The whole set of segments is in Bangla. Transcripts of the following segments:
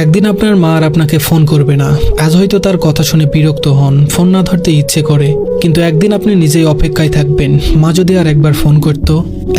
একদিন আপনার মা আর আপনাকে ফোন করবে না। আজ হয়তো তার কথা শুনে বিরক্ত হন, ফোন না ধরতে ইচ্ছে করে, কিন্তু একদিন আপনি নিজেই অপেক্ষায় থাকবেন। মা যদি আর একবার ফোন করতো।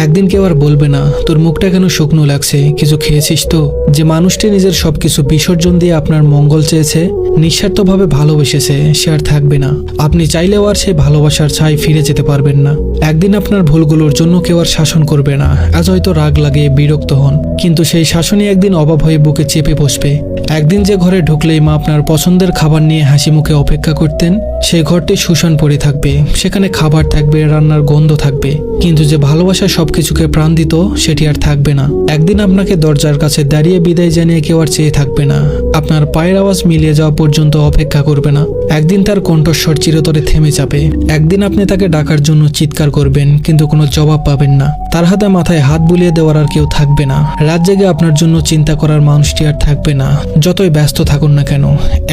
একদিন কেউ আর বলবে না, তোর মুখটা কেন শুকনো লাগছে, কিছু খেয়েছিস তো? যে মানুষটি নিজের সবকিছু বিসর্জন দিয়ে আপনার মঙ্গল চেয়েছে, নিঃস্বার্থভাবে ভালোবেসেছে, সে আর থাকবে না। আপনি চাইলেও আর সেই ভালোবাসার ছাই ফিরে যেতে পারবেন না। একদিন আপনার ভুলগুলোর জন্য কেউ আর শাসন করবে না। আজ হয়তো রাগ লাগে, বিরক্ত হন, কিন্তু সেই শাসনই একদিন অভাব হয়ে বুকে চেপে বসবে। একদিন যে ঘরে ঢুকলেই মা আপনার পছন্দের খাবার নিয়ে হাসি মুখে অপেক্ষা করতেন, সেই ঘরটি শুষণ পড়ে থাকবে। সেখানে খাবার থাকবে, রান্নার গন্ধ থাকবে, কিন্তু যে ভালোবাসা সবকিছুকে প্রাণ দিত, সেটি আর থাকবে না। একদিন আপনাকে দরজার কাছে দাঁড়িয়ে বিদায় জানিয়ে কেউ আর চেয়ে থাকবে না। আপনার পায়ের আওয়াজ মিলিয়ে যাওয়া পর্যন্ত অপেক্ষা করবে না। একদিন তার কণ্ঠস্বর চিরতরে থেমে যাবে। একদিন আপনি তাকে ডাকার জন্য চিৎকার করবেন, কিন্তু কোনো জবাব পাবেন না। তার হাতে মাথায় হাত বুলিয়ে দেওয়ার আর কেউ থাকবে না। রাত জেগে আপনার জন্য চিন্তা করার মানুষটি আর থাকবে না, যতই ব্যস্ত থাকুন না কেন।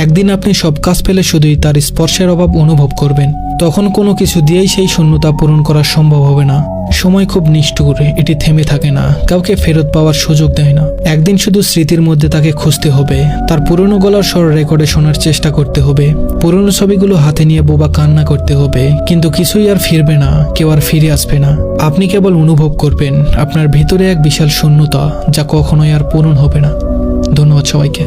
একদিন আপনি সব কাজ ফেলে শুধুই তার স্পর্শের অভাব অনুভব করবেন। তখন কোনো কিছু দিয়েই সেই শূন্যতা পূরণ করা সম্ভব হবে না। সময় খুব নিষ্ঠুর, এটি থেমে থাকে না, কাউকে ফেরত পাওয়ার সুযোগ দেয় না। একদিন শুধু স্মৃতির মধ্যে তাকে খুঁজতে হবে, তার পুরনো গলার স্বর রেকর্ডে শোনার চেষ্টা করতে হবে, পুরনো ছবিগুলো হাতে নিয়ে বোবা কান্না করতে হবে, কিন্তু কিছুই আর ফিরবে না, কেউ আর ফিরে আসবে না। আপনি কেবল অনুভব করবেন আপনার ভিতরে এক বিশাল শূন্যতা, যা কখনোই আর পূরণ হবে না। ধন্যবাদ সবাইকে।